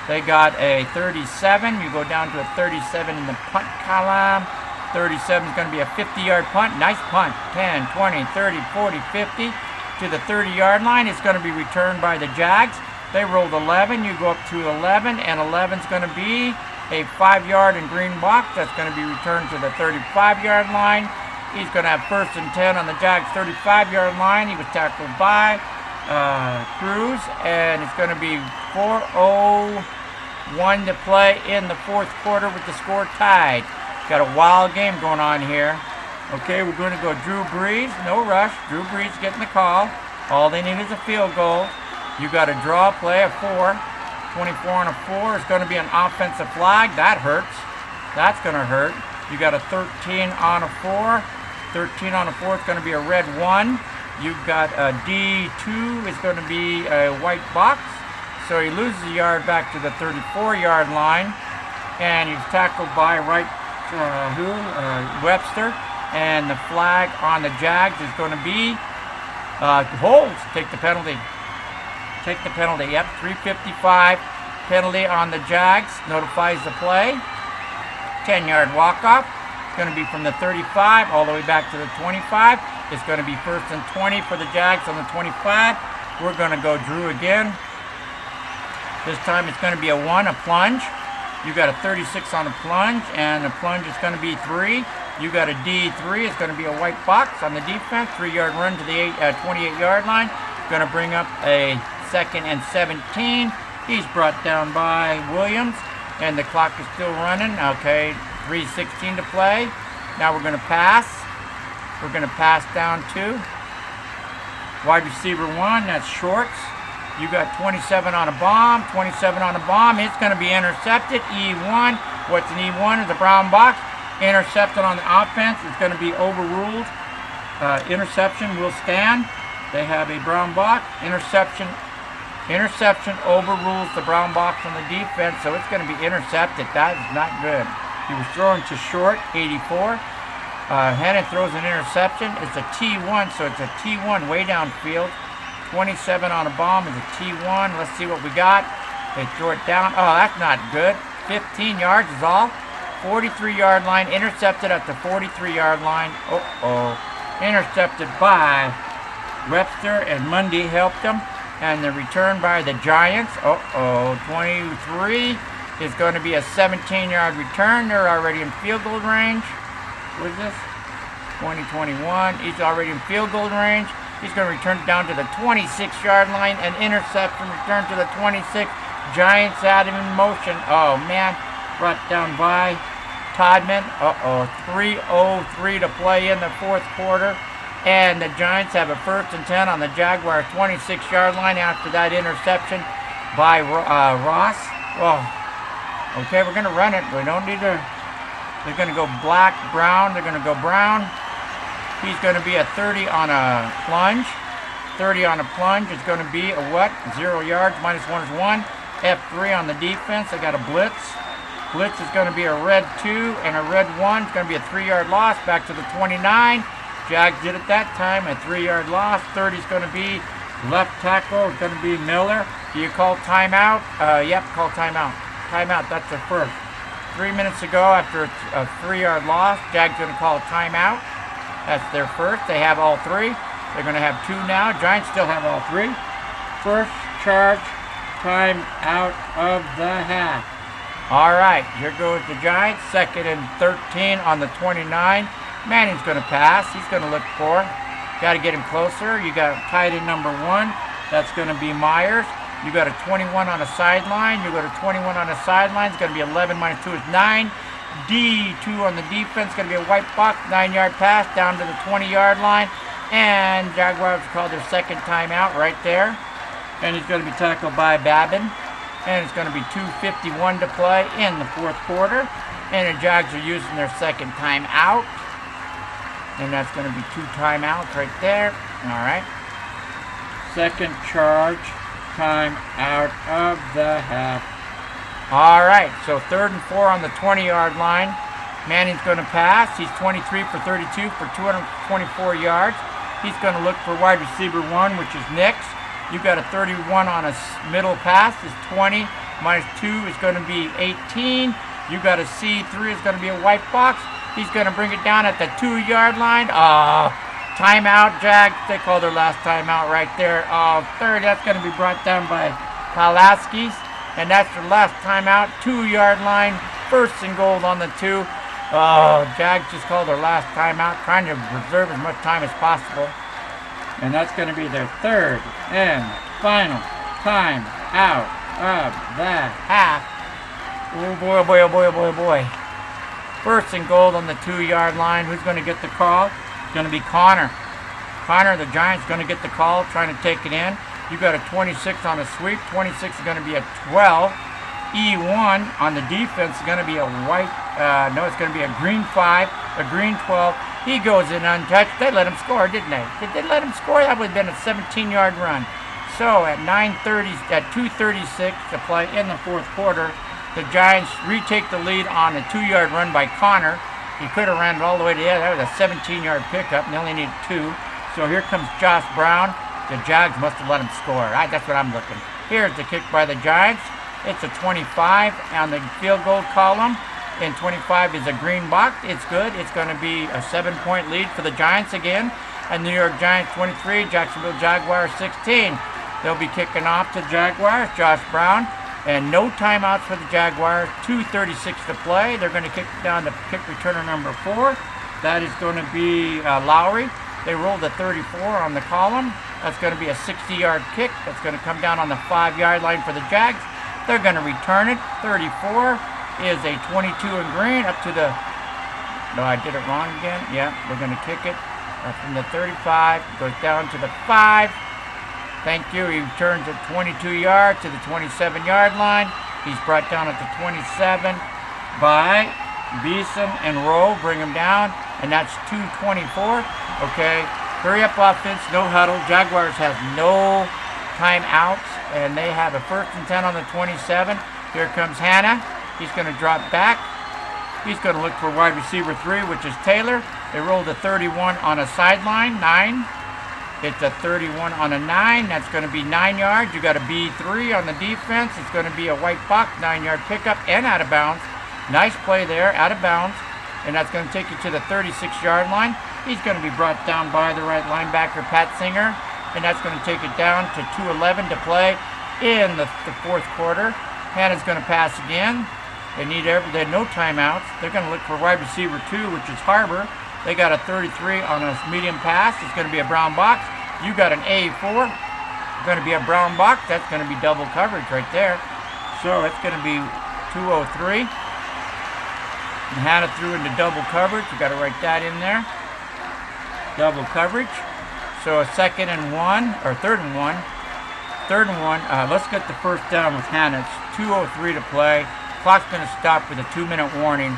They got a 37. You go down to a 37 in the punt column. 37 is going to be a 50-yard punt. Nice punt. 10, 20, 30, 40, 50 to the 30-yard line. It's going to be returned by the Jags. They rolled 11. You go up to 11, and 11 is going to be a 5-yard and green box. That's going to be returned to the 35-yard line. He's going to have 1st and 10 on the Jags 35-yard line. He was tackled by Cruz, and it's going to be 4:01 to play in the fourth quarter with the score tied. Got a wild game going on here. Okay, we're going to go Drew Brees. No rush. Drew Brees getting the call. All they need is a field goal. You got a draw play of 4. 24 on a 4 is going to be an offensive flag. That hurts. That's going to hurt. You got a 13 on a 4. 13 on a 4 is going to be a red 1. You've got a D2 is going to be a white box. So he loses a yard back to the 34-yard line. And he's tackled by Webster. And the flag on the Jags is going to be holds. Take the penalty. Take the penalty. Yep, 3:55 penalty on the Jags. Notifies the play. 10-yard walk-off. It's going to be from the 35 all the way back to the 25. It's going to be 1st and 20 for the Jags on the 25. We're going to go Drew again. This time it's going to be a 1, a plunge. You got a 36 on a plunge, and the plunge is going to be 3. You got a D3. It's going to be a white box on the defense. 3-yard run to the 28-yard line. Going to bring up a 2nd and 17. He's brought down by Williams, and the clock is still running. Okay, 3:16 to play. Now we're going to pass. We're going to pass down to wide receiver 1. That's Shorts. You got 27 on a bomb, 27 on a bomb. It's going to be intercepted. E1. What's an E1 is a brown box. Intercepted on the offense. It's going to be overruled. Interception will stand. They have a brown box. Interception overrules the brown box on the defense, so it's going to be intercepted. That is not good. He was throwing to short, 84. Hennon throws an interception. It's a T1, so it's a T1 way downfield. 27 on a bomb is a T1. Let's see what we got. They throw it down. Oh, that's not good. 15 yards is all. 43-yard line. Intercepted at the 43-yard line. Uh-oh. Intercepted by Webster, and Mundy helped him. And the return by the Giants. Uh-oh. 23 is going to be a 17-yard return. They're already in field goal range. What is this? 2021. He's already in field goal range. He's going to return it down to the 26-yard line. An interception, return to the 26. Giants had him in motion. Oh, man. Brought down by Todman. Uh-oh. 3:03 to play in the fourth quarter. And the Giants have a 1st and 10 on the Jaguars 26-yard line after that interception by Ross. Oh, okay, we're going to run it. We don't need to. They're going to go black, brown. They're going to go brown. He's going to be a 30 on a plunge. 30 on a plunge is going to be a what? 0 yards. -1 is 1. F3 on the defense. They got a blitz. Blitz is going to be a red 2 and a red 1. It's going to be a 3-yard loss back to the 29. Jags did it that time. A 3-yard loss. 30 is going to be left tackle. It's going to be Miller. Do you call timeout? Yep, call timeout. Timeout. That's their first. 3 minutes ago, after a 3-yard loss, Jags going to call a timeout. That's their first. They have all 3. They're going to have 2 now. Giants still have all 3. First charge, time out of the half. All right, here goes the Giants. 2nd and 13 on the 29. Manning's going to pass. He's going to look for. Got to get him closer. You got tight end number 1. That's going to be Myers. You got a 21 on a sideline. You got a 21 on a sideline. It's going to be 11 -2 is 9. D2 on the defense, going to be a white box, 9-yard pass down to the 20-yard line. And Jaguars called their 2nd timeout right there. And he's going to be tackled by Babin. And it's going to be 2:51 to play in the fourth quarter. And the Jags are using their 2nd timeout. And that's going to be 2 timeouts right there. All right. 2nd charge, time out of the half. All right, so 3rd and 4 on the 20-yard line. Manning's going to pass. He's 23 for 32 for 224 yards. He's going to look for wide receiver 1, which is Nix. You got a 31 on a middle pass. It's 20 -2 is going to be 18. You got a C3 is going to be a white box. He's going to bring it down at the 2-yard line. Timeout, Jags. They call their last timeout right there. 3rd, that's going to be brought down by Palaskis. And that's their last timeout. 2-yard line. 1st and goal on the 2. Jags just called their last timeout, trying to preserve as much time as possible. And that's going to be their 3rd and final time out of the half. Oh boy, oh boy, oh boy, oh boy, oh boy. 1st and goal on the 2-yard line. Who's going to get the call? It's going to be Connor. Connor, the Giants, going to get the call, trying to take it in. You got a 26 on a sweep. 26 is going to be a 12. E1 on the defense is going to be a white. No, it's going to be a green 5, a green 12. He goes in untouched. They let him score, didn't they? Did they let him score? That would have been a 17-yard run. So at 2:36 to play in the fourth quarter, the Giants retake the lead on a 2-yard run by Connor. He could have ran it all the way to the end. That was a 17-yard pickup, and they only needed 2. So here comes Josh Brown. The Jags must have let him score. That's what I'm looking. Here's the kick by the Giants. It's a 25 on the field goal column. And 25 is a green box. It's good. It's going to be a 7-point lead for the Giants again. And New York Giants 23, Jacksonville Jaguars 16. They'll be kicking off the Jaguars. Josh Brown. And no timeouts for the Jaguars. 2:36 to play. They're going to kick down to kick returner number 4. That is going to be Lowry. They rolled a 34 on the column. That's going to be a 60-yard kick. That's going to come down on the 5-yard line for the Jags. They're going to return it. 34 is a 22 in green up to the... No, I did it wrong again. Yeah, they're going to kick it from the 35. Goes down to the 5. Thank you. He returns at 22 yards to the 27-yard line. He's brought down at the 27 by Beeson and Rowe. Bring him down, and that's 2:24. Okay, hurry up offense, no huddle. Jaguars has no timeouts, and they have a 1st and 10 on the 27. Here comes Hannah. He's going to drop back. He's going to look for wide receiver 3, which is Taylor. They rolled a 31 on a sideline, 9. It's a 31 on a 9. That's going to be 9 yards. You got a B3 on the defense. It's going to be a white box, 9-yard pickup and out of bounds. Nice play there, out of bounds. And that's going to take you to the 36-yard line. He's going to be brought down by the right linebacker, Pat Singer. And that's going to take it down to 2:11 to play in the 4th quarter. Hannah's going to pass again. They have no timeouts. They're going to look for wide receiver 2, which is Harbor. They got a 33 on a medium pass. It's going to be a brown box. You got an A4. It's going to be a brown box. That's going to be double coverage right there. So it's going to be 2:03. And Hannah threw into double coverage. You got to write that in there. Double coverage. So a 2nd and 1, or 3rd and 1. 3rd and 1. Let's get the 1st down with Hannah. It's 2:03 to play. Clock's going to stop with a 2-minute warning.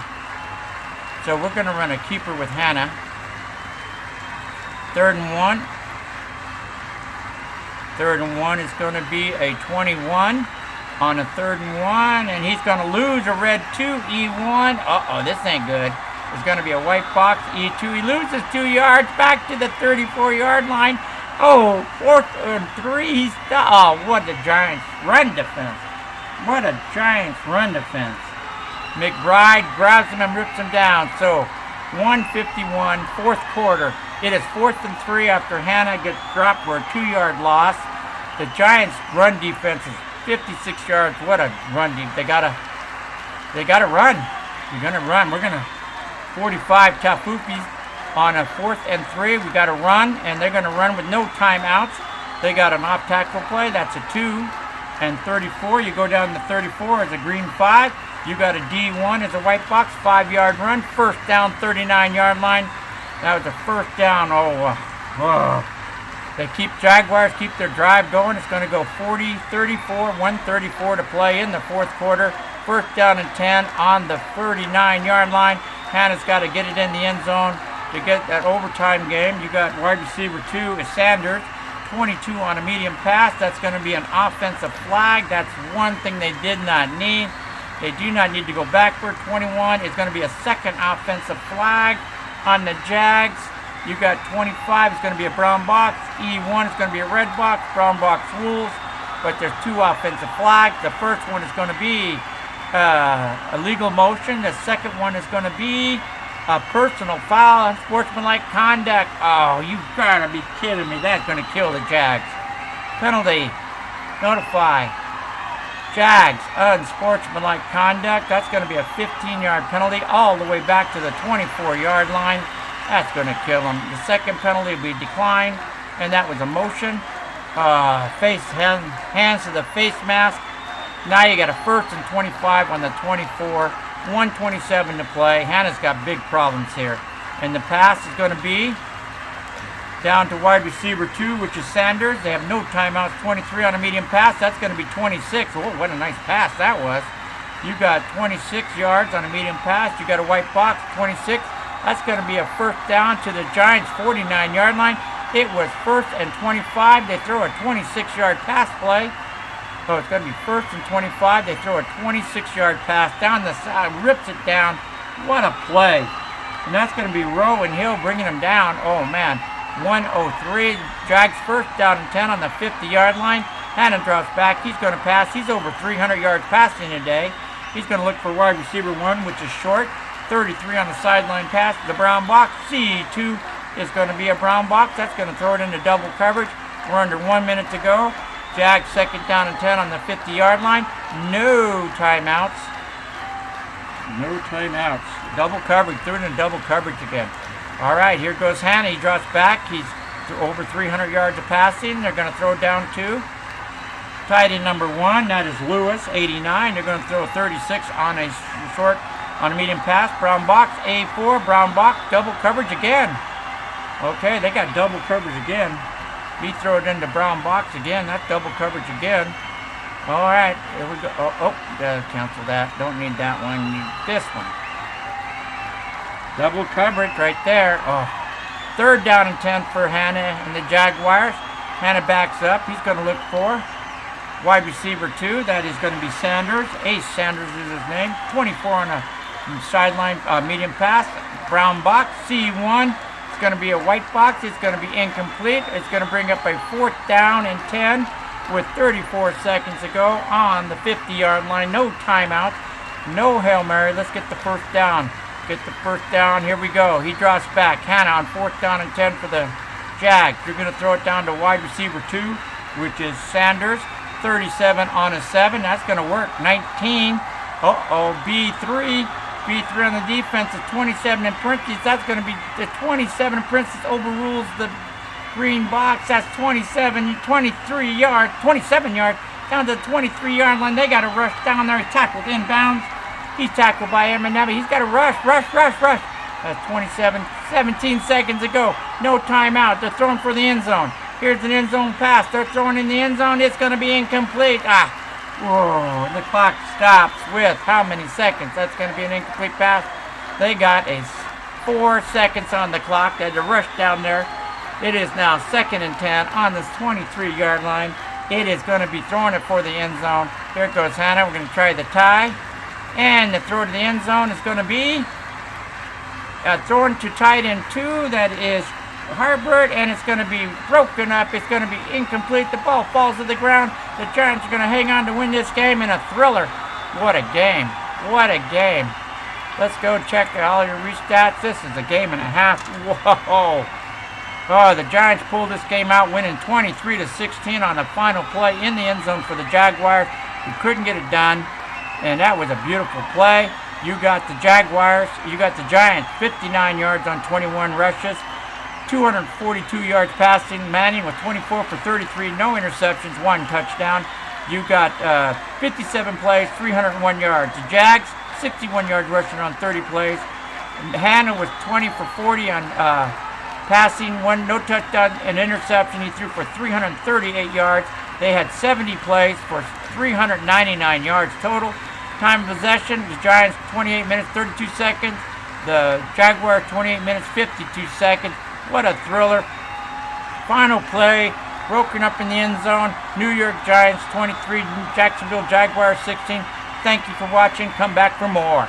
So we're going to run a keeper with Hannah. 3rd and 1. 3rd and 1 is going to be a 21 on a 3rd and 1. And he's going to lose a red 2, E1. Uh-oh, this ain't good. It's going to be a white box, E2. He loses 2 yards back to the 34-yard line. Oh, 4th and 3. Oh, what a Giants run defense. What a Giants run defense. McBride grabs him and rips him down. So 1:51, 4th quarter. It is 4th and 3 after Hannah gets dropped for a 2-yard loss. The Giants' run defense is 56 yards. What a run defense. They gotta run. You're gonna run. We're gonna 45 Tafupis on a 4th and 3. We gotta run, and they're gonna run with no timeouts. They got an off tackle play. That's a 2 and 34. You go down to 34 as a green 5. You got a D1 as a white box, 5-yard run. 1st down, 39-yard line. That was a 1st down. They Jaguars keep their drive going. It's going to go 40-34, 1:34 to play in the 4th quarter. 1st down and 10 on the 39-yard line. Hannah's got to get it in the end zone to get that overtime game. You got wide receiver 2 is Sanders. 22 on a medium pass. That's going to be an offensive flag. That's one thing they did not need. They do not need to go backward. 21 is going to be a 2nd offensive flag on the Jags. You got 25 is going to be a brown box. E1 is going to be a red box. Brown box rules. But there's 2 offensive flags. The first one is going to be a legal motion. The second one is going to be a personal foul, unsportsmanlike conduct. Oh, you gotta be kidding me. That's gonna kill the Jags. Penalty. Notify. Jags, unsportsmanlike conduct. That's gonna be a 15-yard penalty all the way back to the 24-yard line. That's gonna kill them. The second penalty will be declined, and that was a motion. Hands to the face mask. Now you got a 1st and 25 on the 24. 1:27 to play. Hannah's got big problems here. And the pass is going to be down to wide receiver 2, which is Sanders. They have no timeouts. 23 on a medium pass. That's going to be 26. Oh, what a nice pass that was. You got 26 yards on a medium pass. You got a white box, 26. That's going to be a 1st down to the Giants' 49-yard line. It was 1st and 25. They throw a 26-yard pass play. So it's going to be 1st and 25. They throw a 26-yard pass down the side, rips it down. What a play. And that's going to be Rowe and Hill bringing them down. Oh, man. 1:03. Jags 1st down and 10 on the 50-yard line. Hannah drops back. He's going to pass. He's over 300 yards passing today. He's going to look for wide receiver 1, which is short. 33 on the sideline pass to the brown box. C2 is going to be a brown box. That's going to throw it into double coverage. We're under 1 minute to go. Jags 2nd down and 10 on the 50-yard line. No timeouts. No timeouts. Double coverage. Threw it in double coverage again. All right, here goes Hannah. He drops back. He's over 300 yards of passing. They're going to throw down 2. Tight end number 1, that is Lewis, 89. They're going to throw 36 on a medium pass. Brown box, A4, brown box, double coverage again. Okay, they got double coverage again. B throw it into brown box again. That's double coverage again. All right, here we go. Cancel that. Don't need that one. Need this one. Double coverage right there. Oh, 3rd down and 10 for Hannah and the Jaguars. Hannah backs up. He's going to look for wide receiver 2. That is going to be Sanders. Ace Sanders is his name. 24 on a sideline medium pass. Brown box. C1. It's going to be a white box. It's going to be incomplete. It's going to bring up a 4th down and 10 with 34 seconds to go on the 50-yard line. No timeout. No Hail Mary. Let's get the 1st down. Get the 1st down. Here we go. He drops back. Hannah on 4th down and 10 for the Jags. You're going to throw it down to wide receiver 2, which is Sanders. 37 on a 7. That's going to work. 19. B3. B3 on the defense is 27 in parentheses. That's going to be the 27 in parentheses overrules the green box. That's 27 yards, down to the 23-yard line. They got to rush down there. He's tackled inbounds. He's tackled by Emaneva. He's got to rush. That's 17 seconds to go. No timeout. They're throwing for the end zone. Here's an end zone pass. They're throwing in the end zone. It's going to be incomplete. Whoa. The clock stops with how many seconds? That's going to be an incomplete pass. They got 4 seconds on the clock. They had to rush down there. It is now 2nd and 10 on the 23-yard line. It is going to be throwing it for the end zone. Here it goes, Hannah. We're going to try the tie. And the throw to the end zone is going to be thrown to tight end 2. That is Harbert, and it's going to be broken up. It's going to be incomplete. The ball falls to the ground. The Giants are going to hang on to win this game in a thriller. What a game. What a game. Let's go check all your restats. This is a game and a half. Whoa. Oh, the Giants pulled this game out, winning 23-16 on the final play in the end zone for the Jaguars. We couldn't get it done, and that was a beautiful play. You got the Jaguars, you got the Giants, 59 yards on 21 rushes, 242 yards passing. Manning with 24 for 33, no interceptions, 1 touchdown. You got 57 plays, 301 yards. The Jags, 61 yards rushing on 30 plays. Hannah was 20 for 40 on passing, 1 no touchdown, an interception. He threw for 338 yards. They had 70 plays for 399 yards total. Time of possession, the Giants 28 minutes 32 seconds. The Jaguars 28 minutes 52 seconds. What a thriller. Final play, broken up in the end zone. New York Giants 23, Jacksonville Jaguars 16. Thank you for watching. Come back for more.